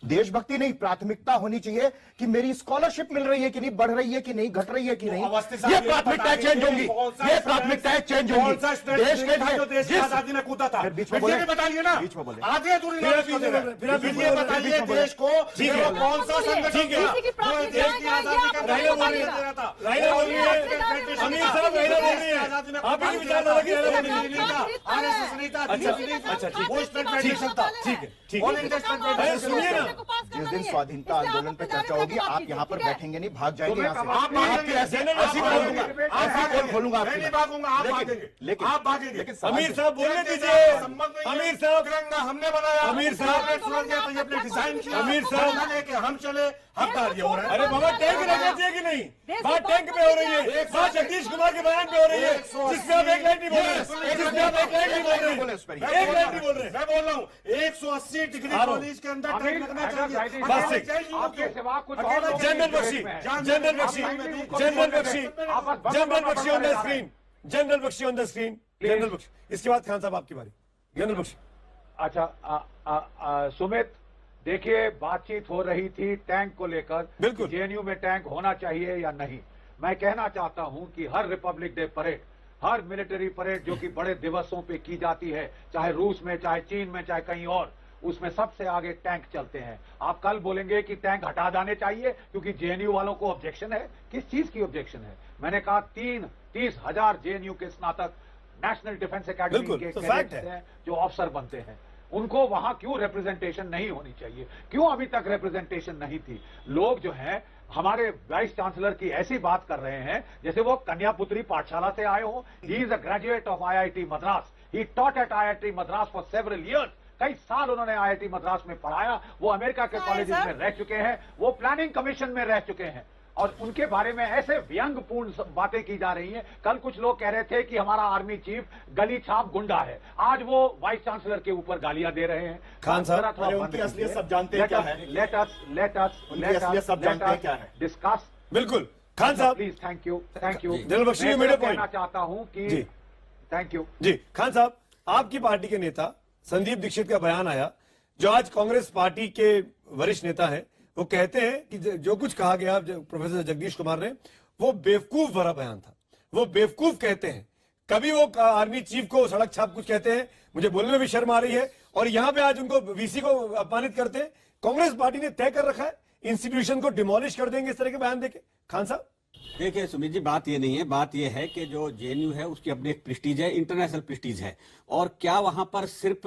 देशभक्ति नहीं, प्राथमिकता होनी चाहिए कि मेरी स्कॉलरशिप मिल रही है कि नहीं, बढ़ रही है कि नहीं, घट रही है कि नहीं। ये प्राथमिकताएं चेंज होंगी, ये प्राथमिकताएं चेंज होंगी। देश के लिए देश की आजादी में कूदा था, बीच में बोले, बताइए ना, बीच में बोले, आगे दूरी फिर बताइए देश को कौन सा संगठन देश की आजादी का राइला बोल रही है, अमीर साहब राइला बोल रही है, आप ही विचारधारा की राइला बोल रही है, आरएसएस नहीं था, अच्छा वो स्टेट फेडरेशन था, ठीक है, सुनिए ना, जिस दिन स्वाधीनता आंदोलन पे चर्चा होगी आप यहाँ पर बैठेंगे नहीं, भाग जाएंगे यहाँ से, आप खोलूंगा, नहीं भागूंगा, आप भागेंगे, लेकिन आप भागेंगे, लेकिन अमीर साहब बोलने दीजिए, अमीर साहब तिरंगा हमने बनाया, अमीर साहब ने अपने डिजाइन किया, अमीर साहब लेके हम चले, हकदार ये हो रहा है। अरे बाबा टैंक रखना चाहिए कि नहीं, बात टैंक पे हो रही है, बात जगदीश कुमार के बयान पे हो रही है, जिसमें आप एक लाइन नहीं बोल रहे, जिसमें आप एक लाइन नहीं बोल रहे, एक लाइन नहीं बोल रहे, मैं बोल रहा हूँ 180 डिग्री कॉलेज के अंदर टैंक रखना चाहिए, बस general Bakshi, general Bakshi, general Bakshi, general Bakshi on the screen, general Bakshi on the screen, general Bakshi. इसके बाद खान साहब आपकी बारी, जनरल बख्शी। अच्छा सुमित, देखिए बातचीत हो रही थी टैंक को लेकर, बिल्कुल जेएनयू में टैंक होना चाहिए या नहीं। मैं कहना चाहता हूं कि हर रिपब्लिक डे परेड, हर मिलिट्री परेड जो कि बड़े दिवसों पे की जाती है, चाहे रूस में, चाहे चीन में, चाहे कहीं और, उसमें सबसे आगे टैंक चलते हैं। आप कल बोलेंगे कि टैंक हटा जाने चाहिए क्योंकि जेएनयू वालों को ऑब्जेक्शन है। किस चीज की ऑब्जेक्शन है? मैंने कहा 30,000 जेएनयू के स्नातक नेशनल डिफेंस एकेडमी के कैडेट्स हैं जो अफसर बनते हैं, उनको वहां क्यों रिप्रेजेंटेशन नहीं होनी चाहिए? क्यों अभी तक रिप्रेजेंटेशन नहीं थी? लोग जो हैं हमारे वाइस चांसलर की ऐसी बात कर रहे हैं जैसे वो कन्यापुत्री पाठशाला से आए हो। He is a graduate of IIT Madras, he taught at IIT Madras for several years. कई साल उन्होंने IIT मद्रास में पढ़ाया, वो अमेरिका के कॉलेजेस में रह चुके हैं, वो प्लानिंग कमीशन में रह चुके हैं, और उनके बारे में ऐसे व्यंग्यपूर्ण बातें की जा रही हैं। कल कुछ लोग कह रहे थे कि हमारा आर्मी चीफ गली छाप गुंडा है, आज वो वाइस चांसलर के ऊपर गालियां दे रहे हैं। खान साहब उनकी असलियत सब जानते हैं क्या है? लेट अस सब जानते हैं क्या है? डिस्कस। बिल्कुल खान साहब, please, thank you, thank you. मैं कहना चाहता हूं कि थैंक यू जी। खान साहब, आपकी पार्टी के नेता संदीप दीक्षित का बयान आया, जो आज कांग्रेस पार्टी के वरिष्ठ नेता है, वो कहते हैं कि जो कुछ कहा गया प्रोफेसर जगदीश कुमार ने, वो बेवकूफ भरा बयान था। वो बेवकूफ कहते हैं, कभी वो आर्मी चीफ को सड़क छाप कुछ कहते हैं, मुझे बोलने में भी शर्म आ रही है, और यहां पे आज उनको वीसी को अपमानित करते हैं। कांग्रेस पार्टी ने तय कर रखा है इंस्टीट्यूशन को डिमोलिश कर देंगे इस तरह के बयान देके। खान साहब देखिए सुमित जी, बात ये नहीं है, बात ये है कि जो जेएनयू है उसकी अपनी एक प्रेस्टीज है, इंटरनेशनल प्रेस्टीज है, और क्या वहां पर सिर्फ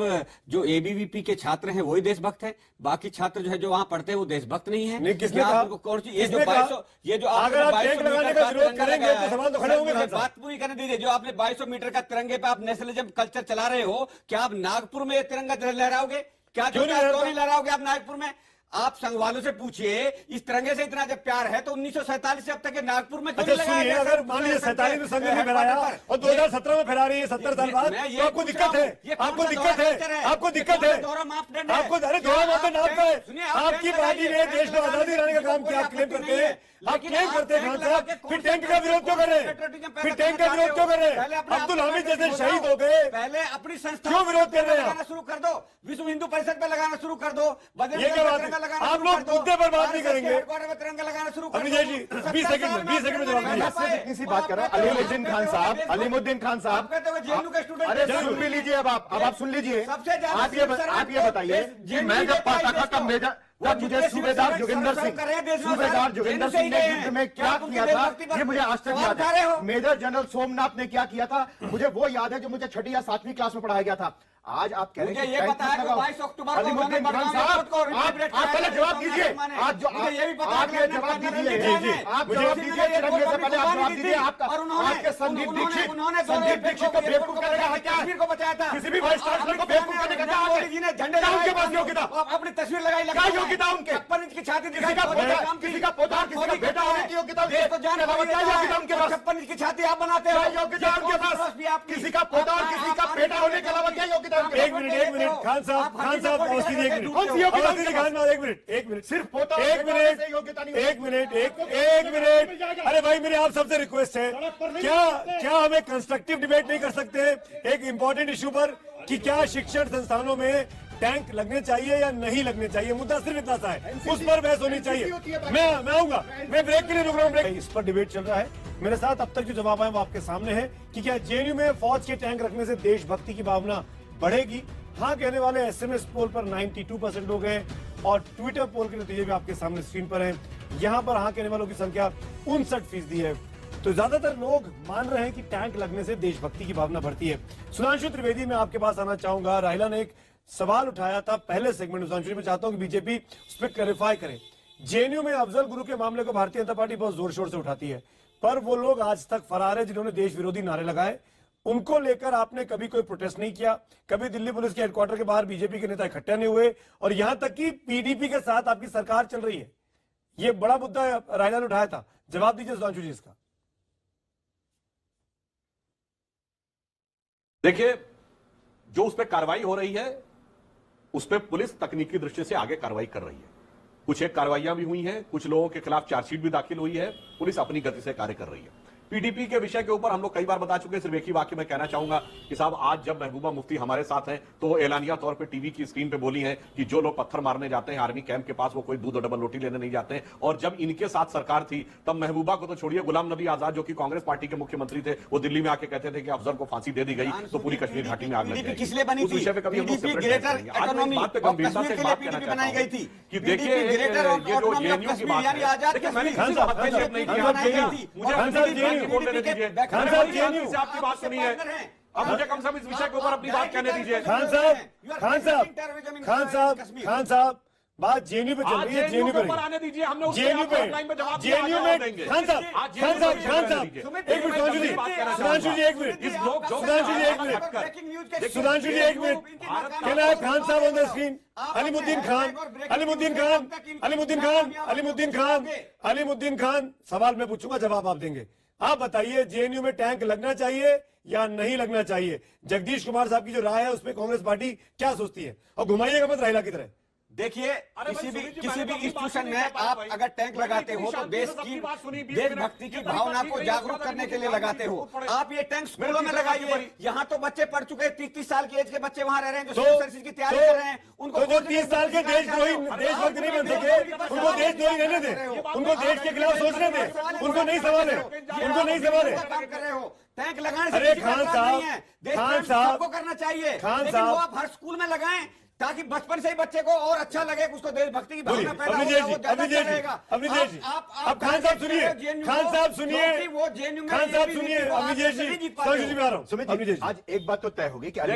जो एबीवीपी के छात्र हैं वही देशभक्त हैं, बाकी छात्र जो है जो वहां पढ़ते हैं वो देशभक्त नहीं है? कौन सी ये जो 2200 बात पूरी करने दीजिए। जो आपने 2200 मीटर का तिरंगे पे आप नेशनलिज्म कल्चर चला रहे हो, क्या आप नागपुर में तिरंगा लहराओगे? क्या क्यों नहीं लहराओगे आप नागपुर में? आप संघ वालों से पूछिए, इस तिरंगे से इतना जब प्यार है तो 1947 से अब तक नागपुर में क्यों अच्छा सुनिए, अगर मान लीजिए 47 में संघ ने फहराया और 2017 में फहरा रही है 70 साल बाद, तो आपको दिक्कत है? आपको दिक्कत है? आपको दिक्कत है? आपको अरे दोहरा मापदंड आपका है। आपकी पार्टी ने देश को आजादी लाने का काम किया, आप क्लेम करते हैं, आप क्लेम करते हैं। खान साहब, फिर टैंक का विरोध क्यों कर रहे हैं? फिर टैंक का विरोध क्यों कर रहे हैं? अब्दुल हामिद जैसे शहीद हो गए, पहले अपनी संस्था क्यों विरोध कर रहे हैं? शुरू कर दो, विश्व हिंदू परिषद पे लगाना शुरू कर दो। ये क्या बात है? आप लोग मुद्दे पर बात नहीं करेंगे। तिरंगा लगाना शुरू कर दो। अभिजय जी 20 सेकंड में जवाब दीजिए। इतनी सी बात कर रहा हूँ। अलीमुद्दीन खान साहब, अलीमुद्दीन खान साहब, अरे सुन भी लीजिए, अब आप सुन लीजिए। आप ये बताइए कि मैं जब पढ़ता था तब मुझे सूबेदार जोगिंदर सिंह ने युद्ध में क्या किया था, ये मुझे आज तक याद है। मेजर जनरल सोमनाथ ने क्या किया था, मुझे वो याद है, जो मुझे 6ठी या 7वीं क्लास में पढ़ाया गया था। आज आप कह रहे हैं ये पता है कि 22 अक्टूबर को अलीमुद्दीन खान साहब, आप पहले जवाब दीजिए। आप जवाब दीजिए, आप जवाब दीजिए तिरंगे से पहले आप जवाब दीजिए। आपके संदीप दीक्षित को बेवकूफ करने का क्या को बचाया था? किसी भी वाइस चांसलर को बेवकूफ करने का झंडे उनके पास योग्यता, अपनी तस्वीर लगाई, क्या योग्यता उनके? 56 इंच की छाती दिखाई, किसी का पोता, किसी का बेटा होने की योग्यता, क्या योग्यता उनके पास? 56 इंच की छाती आप बनाते हो, योग्यता उनके पास? किसी का पोता और किसी का बेटा होने के अलावा क्या योग्यता एक मिनट खान साहब अवस्थी जी, एक मिनट सिर्फ एक मिनट। अरे भाई मेरी आप सबसे रिक्वेस्ट है, क्या हमें कंस्ट्रक्टिव डिबेट नहीं कर सकते एक इंपॉर्टेंट इश्यू पर कि क्या शिक्षण संस्थानों में टैंक लगने चाहिए या नहीं लगने चाहिए? मुद्दा सिर्फ इतना सा है, उस पर बहस होनी चाहिए। मैं आऊंगा, मैं ब्रेक के लिए रुक रहा हूँ। इस पर डिबेट चल रहा है। मेरे साथ अब तक जो जवाब आए वो आपके सामने है कि क्या जेएनयू में फौज के टैंक रखने से देशभक्ति की भावना बढ़ेगी? हाँ कहने वाले एसएमएस पोल पर 92% लोग हैं और ट्विटर पोल के नतीजे भी आपके सामने स्क्रीन पर हैं। यहाँ पर हाँ कहने वालों की संख्या 59% है। तो ज्यादातर लोग मान रहे हैं कि टैंक लगने से देशभक्ति की भावना बढ़ती है। सुधांशु त्रिवेदी, मैं आपके पास आना चाहूंगा। राहिला ने एक सवाल उठाया था पहले सेगमेंट में, सुधांशु, मैं चाहता हूं कि बीजेपी उस पर क्लैरिफाई करे। जेएनयू में अफजल गुरु के मामले को भारतीय जनता पार्टी बहुत जोर शोर से उठाती है, पर वो लोग आज तक फरार है जिन्होंने देश विरोधी नारे लगाए। उनको लेकर आपने कभी कोई प्रोटेस्ट नहीं किया, कभी दिल्ली पुलिस के हेडक्वार्टर के बाहर बीजेपी के नेता इकट्ठे नहीं हुए, और यहां तक कि पीडीपी के साथ आपकी सरकार चल रही है। ये बड़ा मुद्दा राहिला ने उठाया था, जवाब दीजिए सुधांशु जी इसका। देखिए, जो उस पर कार्रवाई हो रही है उस पर पुलिस तकनीकी दृष्टि से आगे कार्रवाई कर रही है। कुछ एक कार्रवाइयां भी हुई हैं, कुछ लोगों के खिलाफ चार्जशीट भी दाखिल हुई है। पुलिस अपनी गति से कार्य कर रही है। पीडीपी के विषय के ऊपर हम लोग कई बार बता चुके हैं। सिर्फ एक ही वाक्य में कहना चाहूंगा कि साहब, आज जब महबूबा मुफ्ती हमारे साथ हैं तो एलानिया तौर पे टीवी की स्क्रीन पे बोली हैं कि जो लोग पत्थर मारने जाते हैं आर्मी कैंप के पास, वो कोई दूध और डबल रोटी लेने नहीं जाते हैं। और जब इनके साथ सरकार थी तब महबूबा को तो छोड़िए, गुलाम नबी आजाद जो कि कांग्रेस पार्टी के मुख्यमंत्री थे, वो दिल्ली में आके कहते थे कि अफजल को फांसी दे दी गई तो पूरी कश्मीर घाटी में आग लग जाएगी। किस लिए बनी थी? उस विषय पे कभी हम लोग सेपरेट करेंगे। आज मैं इस बात पे गंभीरता से बात कहना चाहता हूं कि देखिए, ये जो जेएनयू की बात है, देखिए मैंने किसी को हस्तक्षेप नहीं किया, मुझे बोल देने दीजिए। खान साहब जेएनयू से आपकी बात सुनी है, अब मुझे कम से कम इस विषय के ऊपर अपनी बात कहने दीजिए। खान साहब बात जेएनयू पे चल रही है। जेएनयू पे आने दीजिए, हमने जेएनयू में खान साहब एक मिनट, सुधांशु जी एक मिनट, कैन आई खान साहब on the screen? Alimuddin Khan, सवाल मैं पूछूंगा, जवाब आप देंगे। आप बताइए, जेएनयू में टैंक लगना चाहिए या नहीं लगना चाहिए? जगदीश कुमार साहब की जो राय है उसमें कांग्रेस पार्टी क्या सोचती है? और घुमाइएगा मत राहिला की तरह। देखिए, किसी भी इंस्टीट्यूशन में आप अगर टैंक लगाते हो तो देशभक्ति की भावना को जागरूक करने के लिए लगाते हो। आप ये टैंक स्कूलों में लगाइए। यहाँ तो बच्चे पढ़ चुके हैं, 30 साल की एज के बच्चे वहाँ रह रहे हैं जो सिविल सर्विस की तैयारी कर रहे हैं। उनको जो 30 साल के देशद्रोही देशभक्त नहीं बन सके, उनको देशद्रोही रहने दे, उनको देश के खिलाफ सोचने दे, उनको नहीं संभाले। काम कर रहे हो, टैंक लगाने से खान साहब को करना चाहिए, लेकिन वो आप हर स्कूल में लगाएं ताकि बचपन से ही बच्चे को और अच्छा लगे, उसको देशभक्ति की भावना पैदा हो, वो ज्यादा अच्छा रहेगा। अब खान साहब सुनिए, वो जेएनयू में अभिजीत जी मैं आ रहा हूँ। आज एक बात तो तय होगी कि आज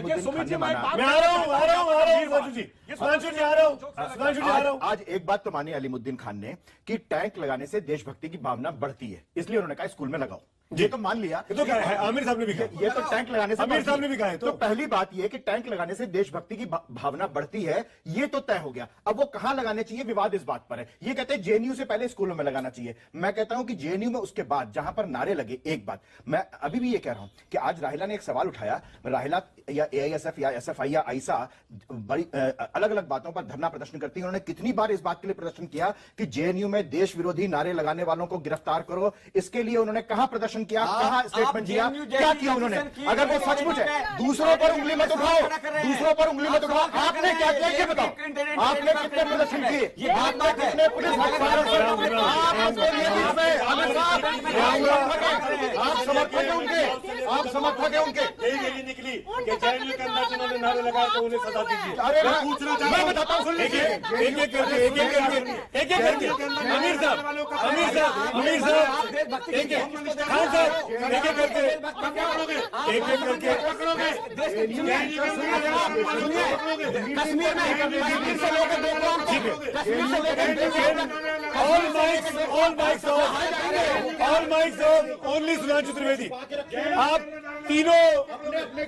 एक बात तो मानी अलीमुद्दीन खान ने कि टैंक लगाने से देशभक्ति की भावना बढ़ती है, इसलिए उन्होंने कहा स्कूल में लगाओ। ये तो मान लिया, तो आमिर साहब ने भी कहा, ये तो टैंक लगाने से आमिर साहब ने भी कहा है। तो पहली बात ये कि टैंक लगाने से देशभक्ति की भावना बढ़ती है, ये तो तय हो गया। अब वो कहां लगाने चाहिए, विवाद इस बात पर है। ये कहते हैं जेएनयू से पहले स्कूलों में लगाना चाहिए। मैं कहता हूं कि जेएनयू में उसके बाद जहां पर नारे लगे। एक बात मैं अभी भी ये कह रहा हूं कि आज राहिला ने एक सवाल उठाया, राहिला या एआईएसएफ या एसएफआई या आईसा बड़ी अलग अलग बातों पर धरना प्रदर्शन करती है। उन्होंने कितनी बार इस बात के लिए प्रदर्शन किया कि जेएनयू में देश विरोधी नारे लगाने वालों को गिरफ्तार करो। इसके लिए उन्होंने कहां प्रदर्शन किया, कहां स्टेटमेंट दिया, क्या किया उन्होंने? अगर वो सचमुच है, दूसरों पर उंगली मत उठाओ, दूसरों पर उंगली मत उठाओ। आपने क्या किया ये बताओ, आपने कितने प्रदर्शन किए, कितने पुलिस आप समर्थक है उनके, आप समर्थक है उनके। निकली जेएनयू के अंदर जिन्होंने नारे लगाए तो उन्हें सजा दीजिए। अरे मैं बताता हूँ, सुन लीजिए, एक एक करके अमीर साहब खान साहब एक एक करके कश्मीर ओनली सुधांशु त्रिवेदी। आप तीनों,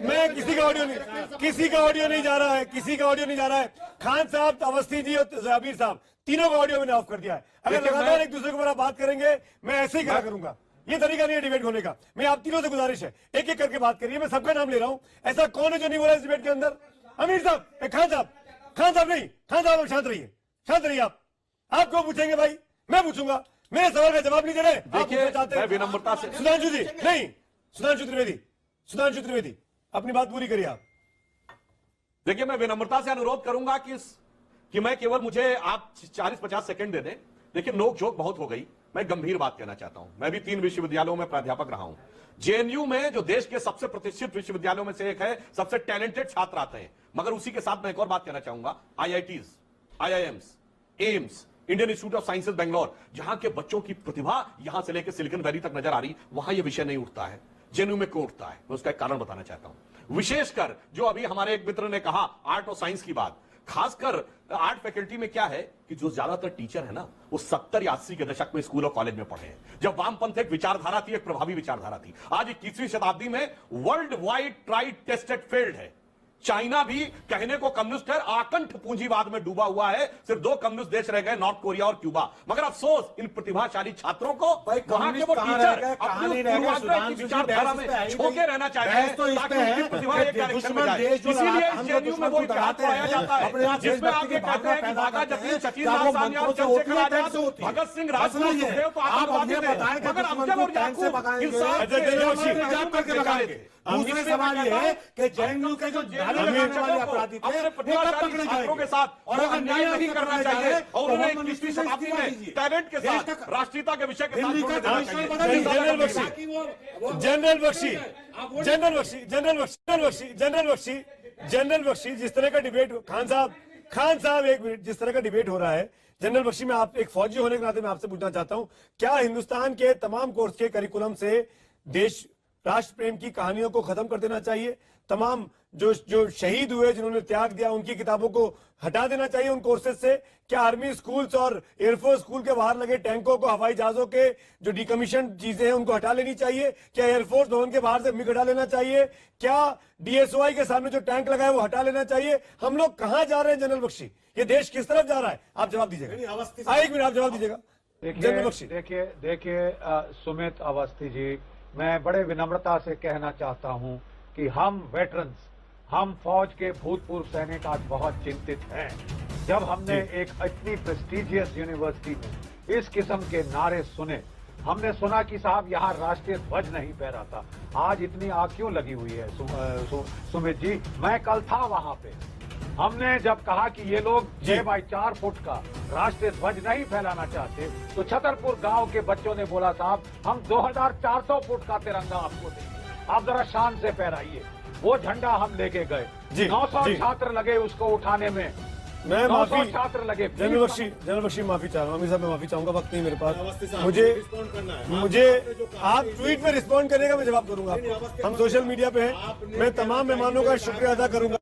मैं किसी का ऑडियो नहीं जा रहा है, खान साहब, अवस्थी जी और आमिर साहब, तीनों का ऑडियो मैंने ऑफ कर दिया है। अगर लगातार एक दूसरे के ऊपर बात करेंगे मैं ऐसे ही कहा करूंगा। ये तरीका नहीं है डिबेट होने का। मैं आप तीनों से गुजारिश है, एक एक करके बात करिए। मैं सबका नाम ले रहा हूं। ऐसा कौन है जो नहीं बोला इस डिबेट के अंदर? अमीर साहब, खान साहब नहीं, खान साहब शांत रहिए आप क्यों पूछेंगे भाई, मैं पूछूंगा, मेरे सवाल का जवाब नहीं दे रहे। देखिए, मैं विनम्रता से, सुधांशु जी नहीं, सुधांशु त्रिवेदी अपनी बात पूरी करिए आप। देखिए, मैं विनम्रता से अनुरोध करूंगा कि मैं केवल मुझे आप 40-50 सेकंड दे दें। देखिए, नोक झोंक बहुत हो गई, मैं गंभीर बात कहना चाहता हूं। मैं भी 3 विश्वविद्यालयों में प्राध्यापक रहा हूं। जेएनयू में, जो देश के सबसे प्रतिष्ठित विश्वविद्यालयों में से एक है, सबसे टैलेंटेड छात्र आते हैं। मगर उसी के साथ मैं एक और बात कहना चाहूंगा, IITs, IIMs, AIIMS, Indian institute of sciences Bangalore, जहां के बच्चों की प्रतिभा यहां से लेकर सिलिकॉन वैली तक नजर आ रही, वहां यह विषय नहीं उठता है। जेएनयू में क्यों उठता है, मैं उसका एक कारण बताना चाहता हूं। विशेषकर जो अभी हमारे एक मित्र ने कहा आर्ट और साइंस की बात, खासकर आर्ट फैकल्टी में क्या है कि जो ज्यादातर टीचर है ना, वो 70 या 80 के दशक में स्कूल और कॉलेज में पढ़े हैं, जब वामपंथ एक विचारधारा थी, एक प्रभावी विचारधारा थी। आज 21वीं शताब्दी में world wide tried tested failed है। चाइना भी कहने को कम्युनिस्ट है, आकंठ पूंजीवाद में डूबा हुआ है। सिर्फ 2 कम्युनिस्ट देश रह गए, नॉर्थ कोरिया और क्यूबा। मगर अफसोस, इन प्रतिभाशाली छात्रों को वहां के वो टीचर अपनी पूर्वाग्रह की विचारधारा में छोके रहना चाहते हैं, ताकि उनकी प्रतिभा एक डायरेक्शन में जाए। इसीलिए जेएनयू में वो इतिहास पढ़ाया जाता है, जिसमें आप ये कहते हैं कि भागा जतीन, सचिंद्र सान्याल, चंद्रशेखर आजाद, भगत सिंह, राजगुरु, सुखदेव तो आतंकवादी थे, मगर अफजल और याकूब इंसान दूसरे सवाल ये है कि जेएनयू के जो अपराधी थे छात्रों के साथ और अन्याय नहीं करना चाहिए, और उन्हें 21वीं शताब्दी में टैलेंट के साथ, राष्ट्रीयता के विषय के साथ जोड़ना चाहिए। जनरल बख्शी, जिस तरह का डिबेट खान साहब एक मिनट, जिस तरह का डिबेट हो रहा है, जनरल बख्शी, मैं आप एक फौजी होने के नाते मैं आपसे पूछना चाहता हूं, क्या हिंदुस्तान के तमाम कोर्स के करिकुलम से देश राष्ट्र प्रेम की कहानियों को खत्म कर देना चाहिए? तमाम जो शहीद हुए, जिन्होंने त्याग दिया, उनकी किताबों को हटा देना चाहिए उन कोर्सेज से? क्या आर्मी स्कूल्स और एयरफोर्स स्कूल के बाहर लगे टैंकों को, हवाई जहाजों के जो डिकमीशन चीजें हैं, उनको हटा लेनी चाहिए? क्या एयरफोर्स भवन के बाहर से मिग हटा लेना चाहिए? क्या डीएसओआई के सामने जो टैंक लगा है वो हटा लेना चाहिए? हम लोग कहां जा रहे हैं जनरल बख्शी? ये देश किस तरफ जा रहा है? आप जवाब दीजिएगा। एक मिनट, आप जवाब दीजिएगा जनरल बख्शी। देखिए सुमित अवस्थी जी, मैं बड़े विनम्रता से कहना चाहता हूं कि हम वेटरन्स, हम फौज के भूतपूर्व सैनिक आज बहुत चिंतित हैं। जब हमने एक इतनी प्रेस्टिजियस यूनिवर्सिटी में इस किस्म के नारे सुने, हमने सुना कि साहब यहाँ राष्ट्रीय ध्वज नहीं फहरा था। आज इतनी आग क्यों लगी हुई है सुमित जी? मैं कल था वहां पे, हमने जब कहा कि ये लोग 6x4 फुट का राष्ट्रीय ध्वज नहीं फैलाना चाहते, तो छतरपुर गांव के बच्चों ने बोला साहब हम 2400 फुट का तिरंगा आपको देंगे, आप जरा शान से फहराइए। वो झंडा हम लेके गए, 900 छात्र लगे उसको उठाने में, मैं माफी छात्र लगे। जनरल बख्शी माफी चाह रहा हूँ, अमीर साहब मैं माफी चाहूंगा, वक्त नहीं मेरे पास। मुझे आप ट्वीट में रिस्पॉन्ड करेगा, मैं जवाब करूंगा। हम सोशल मीडिया पे हैं, मैं तमाम मेहमानों का शुक्रिया अदा करूंगा।